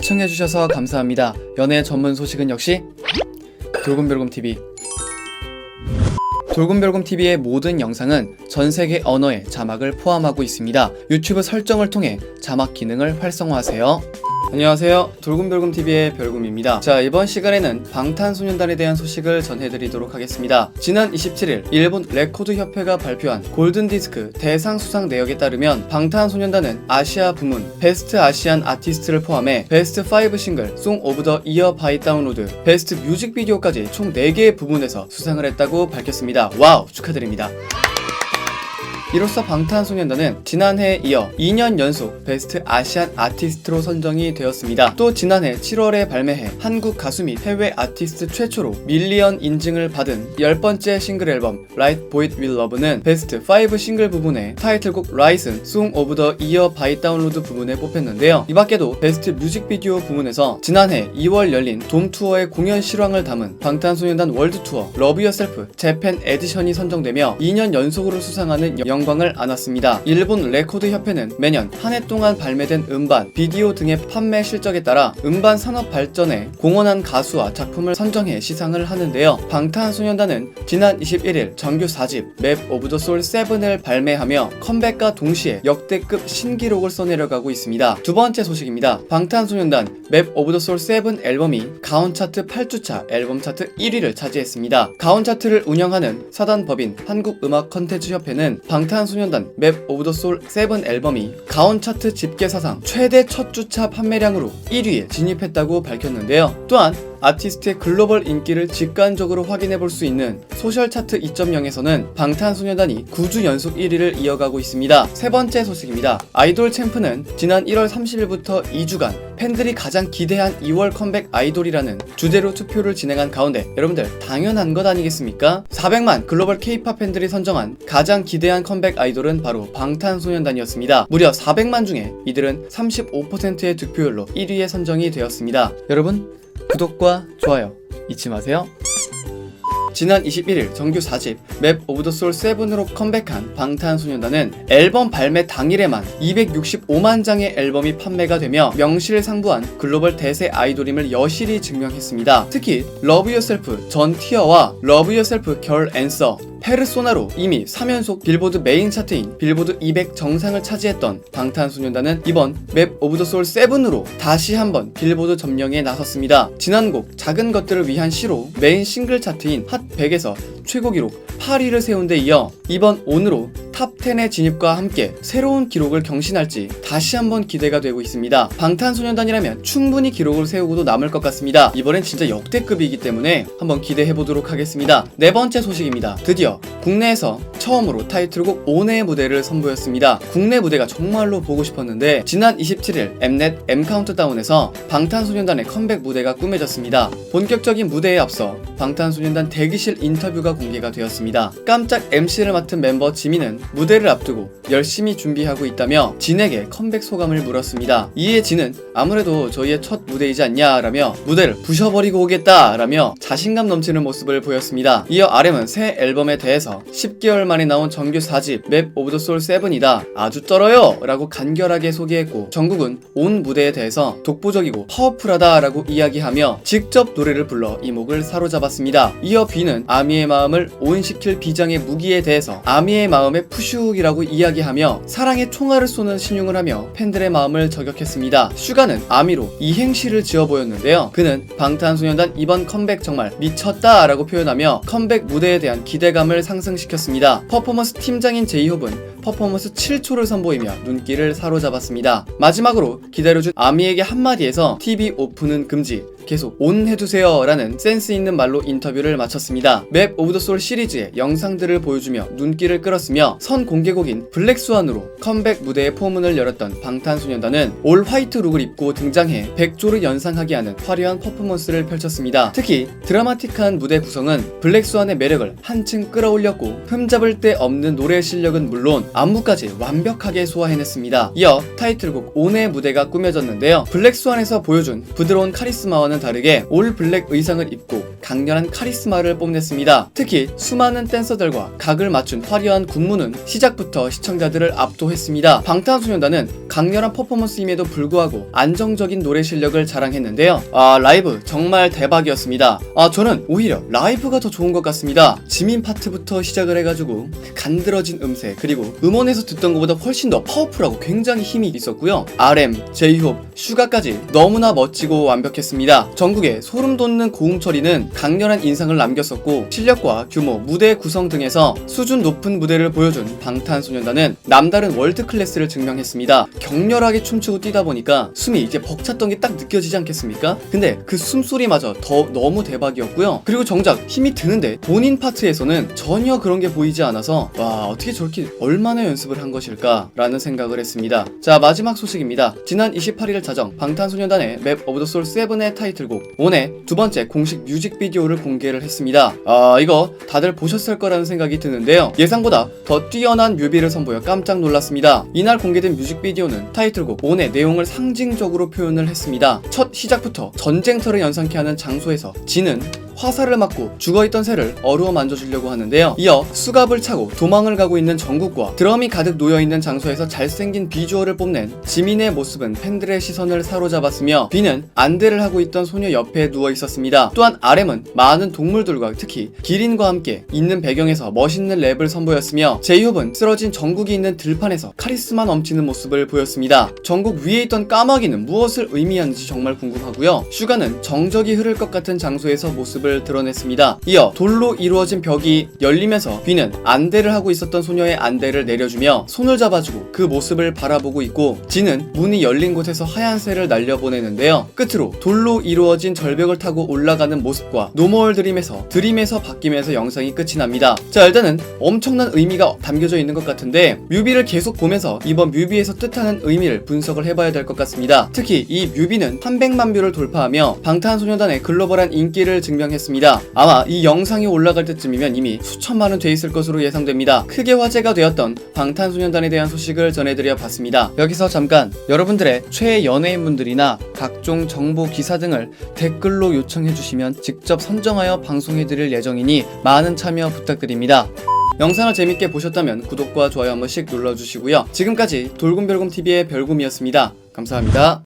시청해주셔서 감사합니다. 연애 전문 소식은 역시 돌곰별곰TV. 돌곰별곰TV의 모든 영상은 전세계 언어의 자막을 포함하고 있습니다. 유튜브 설정을 통해 자막 기능을 활성화하세요. 안녕하세요, 돌곰별곰TV의 별곰입니다. 자, 이번 시간에는 방탄소년단에 대한 소식을 전해드리도록 하겠습니다. 지난 27일 일본 레코드협회가 발표한 골든디스크 대상 수상 내역에 따르면 방탄소년단은 아시아 부문 베스트 아시안 아티스트를 포함해 베스트 5 싱글, 송 오브 더 이어 바이 다운로드, 베스트 뮤직비디오까지 총 4개의 부문에서 수상을 했다고 밝혔습니다. 와우, 축하드립니다. 이로써 방탄소년단은 지난해에 이어 2년 연속 베스트 아시안 아티스트로 선정이 되었습니다. 또 지난해 7월에 발매해 한국 가수 및 해외 아티스트 최초로 밀리언 인증을 받은 10번째 싱글 앨범 Right Boy Will Love는 베스트 5 싱글 부분에 타이틀곡 Rise은 Song of the Year by Download 부분에 뽑혔는데요. 이밖에도 베스트 뮤직비디오 부문에서 지난해 2월 열린 돔 투어의 공연 실황을 담은 방탄소년단 월드 투어 Love Yourself 재팬 에디션이 선정되며 2년 연속으로 수상하는 영광을 안았습니다. 일본 레코드 협회는 매년 한 해 동안 발매된 음반, 비디오 등의 판매 실적에 따라 음반 산업 발전에 공헌한 가수와 작품을 선정해 시상을 하는데요. 방탄소년단은 지난 21일 정규 4집 맵 오브 더 소울 7을 발매하며 컴백과 동시에 역대급 신기록을 써내려가고 있습니다. 두 번째 소식입니다. 방탄소년단 맵 오브 더 소울 7 앨범이 가온 차트 8주차 앨범 차트 1위를 차지했습니다. 가온 차트를 운영하는 사단법인 한국음악컨텐츠협회는 방탄소년단 맵 오브 더 소울 7 앨범이 가온 차트 집계 사상 최대 첫 주차 판매량으로 1위에 진입했다고 밝혔는데요. 또한 아티스트의 글로벌 인기를 직관적으로 확인해볼 수 있는 소셜 차트 2.0에서는 방탄소년단이 9주 연속 1위를 이어가고 있습니다. 세 번째 소식입니다. 아이돌 챔프는 지난 1월 30일부터 2주간 팬들이 가장 기대한 2월 컴백 아이돌이라는 주제로 투표를 진행한 가운데 여러분들 당연한 것 아니겠습니까? 400만 글로벌 K-POP 팬들이 선정한 가장 기대한 컴백 아이돌은 바로 방탄소년단이었습니다. 무려 400만 중에 이들은 35%의 득표율로 1위에 선정이 되었습니다. 여러분, 구독과 좋아요 잊지 마세요. 지난 21일 정규 4집 맵 오브 더 소울 7으로 컴백한 방탄소년단은 앨범 발매 당일에만 265만 장의 앨범이 판매가 되며 명실상부한 글로벌 대세 아이돌임을 여실히 증명했습니다. 특히 Love Yourself 전 티어와 Love Yourself Girl Answer 페르소나로 이미 3연속 빌보드 메인 차트인 빌보드 200 정상을 차지했던 방탄소년단은 이번 맵 오브 더 소울 7으로 다시 한번 빌보드 점령에 나섰습니다. 지난 곡 작은 것들을 위한 시로 메인 싱글 차트인 핫 100에서 최고 기록 8위를 세운 데 이어 이번 온으로 탑 10의 진입과 함께 새로운 기록을 경신할지 다시 한번 기대가 되고 있습니다. 방탄소년단이라면 충분히 기록을 세우고도 남을 것 같습니다. 이번엔 진짜 역대급이기 때문에 한번 기대해보도록 하겠습니다. 네 번째 소식입니다. 드디어 국내에서 처음으로 타이틀곡 온의 무대를 선보였습니다. 국내 무대가 정말로 보고 싶었는데 지난 27일 엠넷 M카운트다운에서 방탄소년단의 컴백 무대가 꾸며졌습니다. 본격적인 무대에 앞서 방탄소년단 대기실 인터뷰가 공개가 되었습니다. 깜짝 MC를 맡은 멤버 지민은 무대를 앞두고 열심히 준비하고 있다며 진에게 컴백 소감을 물었습니다. 이에 진은 아무래도 저희의 첫 무대이지 않냐 라며 무대를 부셔버리고 오겠다 라며 자신감 넘치는 모습을 보였습니다. 이어 RM은 새 앨범에 대해서 10개월 만에 나온 정규 4집 맵 오브 더 소울 7이다 아주 쩔어요 라고 간결하게 소개했고 정국은 온 무대에 대해서 독보적이고 파워풀하다 라고 이야기하며 직접 노래를 불러 이목을 사로잡았습니다. 이어 B는 아미의 마음을 오인시킬 비장의 무기에 대해서 아미의 마음의 푸슉이라고 이야기하며 사랑의 총알을 쏘는 신용을 하며 팬들의 마음을 저격했습니다. 슈가는 아미로 이행시를 지어 보였는데요. 그는 방탄소년단 이번 컴백 정말 미쳤다 라고 표현하며 컴백 무대에 대한 기대감을 상승시켰습니다. 퍼포먼스 팀장인 제이홉은 퍼포먼스 7초를 선보이며 눈길을 사로잡았습니다. 마지막으로 기다려준 아미에게 한마디에서 TV 오픈은 금지, 계속 온 해두세요 라는 센스 있는 말로 인터뷰를 마쳤습니다. 맵 오브 더 소울 시리즈의 영상들을 보여주며 눈길을 끌었으며 선 공개곡인 블랙스완으로 컴백 무대의 포문을 열었던 방탄소년단은 올 화이트 룩을 입고 등장해 백조를 연상하게 하는 화려한 퍼포먼스를 펼쳤습니다. 특히 드라마틱한 무대 구성은 블랙스완의 매력을 한층 끌어올렸고 흠잡을 데 없는 노래 실력은 물론 안무까지 완벽하게 소화해냈습니다. 이어 타이틀곡 온의 무대가 꾸며졌는데요. 블랙스완에서 보여준 부드러운 카리스마와는 다르게 올 블랙 의상을 입고 강렬한 카리스마를 뽐냈습니다. 특히 수많은 댄서들과 각을 맞춘 화려한 군무는 시작부터 시청자들을 압도했습니다. 방탄소년단은 강렬한 퍼포먼스임에도 불구하고 안정적인 노래 실력을 자랑했는데요. 라이브 정말 대박이었습니다. 저는 오히려 라이브가 더 좋은 것 같습니다. 지민 파트부터 시작을 해가지고 간드러진 음색, 그리고 음원에서 듣던 것보다 훨씬 더 파워풀하고 굉장히 힘이 있었고요. RM, 제이홉, 슈가까지 너무나 멋지고 완벽했습니다. 전국에 소름 돋는 고음 처리는 강렬한 인상을 남겼었고, 실력과 규모, 무대 구성 등에서 수준 높은 무대를 보여준 방탄소년단은 남다른 월드 클래스를 증명했습니다. 격렬하게 춤추고 뛰다 보니까 숨이 이제 벅찼던 게 딱 느껴지지 않겠습니까? 근데 그 숨소리마저 너무 대박이었고요. 그리고 정작 힘이 드는데 본인 파트에서는 전혀 그런 게 보이지 않아서 와, 어떻게 저렇게 얼마나 연습을 한 것일까 라는 생각을 했습니다. 자, 마지막 소식입니다. 지난 28일 자정 방탄소년단의 맵 오브 더 소울 7의 타이틀곡 ON의 두 번째 공식 뮤직비디오를 공개를 했습니다. 이거 다들 보셨을 거라는 생각이 드는데요. 예상보다 더 뛰어난 뮤비를 선보여 깜짝 놀랐습니다. 이날 공개된 뮤직비디오는 타이틀곡 ON의 내용을 상징적으로 표현을 했습니다. 첫 시작부터 전쟁터를 연상케 하는 장소에서 진은 화살을 맞고 죽어있던 새를 어루어 만져주려고 하는데요. 이어 수갑을 차고 도망을 가고 있는 정국과 드럼이 가득 놓여있는 장소에서 잘생긴 비주얼을 뽐낸 지민의 모습은 팬들의 시선을 사로잡았으며 비는 안대를 하고 있던 소녀 옆에 누워있었습니다. 또한 RM은 많은 동물들과 특히 기린과 함께 있는 배경에서 멋있는 랩을 선보였으며 제이홉은 쓰러진 정국이 있는 들판에서 카리스마 넘치는 모습을 보였습니다. 정국 위에 있던 까마귀는 무엇을 의미하는지 정말 궁금하고요. 슈가는 정적이 흐를 것 같은 장소에서 모습을 드러냈습니다. 이어 돌로 이루어진 벽이 열리면서 비는 안대를 하고 있었던 소녀의 안대를 내려주며 손을 잡아주고 그 모습을 바라보고 있고, 진은 문이 열린 곳에서 하얀 새를 날려보내는데요. 끝으로 돌로 이루어진 절벽을 타고 올라가는 모습과 노멀 드림에서 바뀌면서 영상이 끝이 납니다. 자, 일단은 엄청난 의미가 담겨져 있는 것 같은데 뮤비를 계속 보면서 이번 뮤비에서 뜻하는 의미를 분석을 해봐야 될 것 같습니다. 특히 이 뮤비는 300만 뷰를 돌파하며 방탄소년단의 글로벌한 인기를 증명했습니다. 아마 이 영상이 올라갈 때쯤이면 이미 수천만원 돼 있을 것으로 예상됩니다. 크게 화제가 되었던 방탄소년단에 대한 소식을 전해드려 봤습니다. 여기서 잠깐 여러분들의 최애 연예인분들이나 각종 정보 기사 등을 댓글로 요청해주시면 직접 선정하여 방송해드릴 예정이니 많은 참여 부탁드립니다. 영상을 재밌게 보셨다면 구독과 좋아요 한 번씩 눌러주시고요. 지금까지 돌곰별곰TV의 별곰이었습니다. 감사합니다.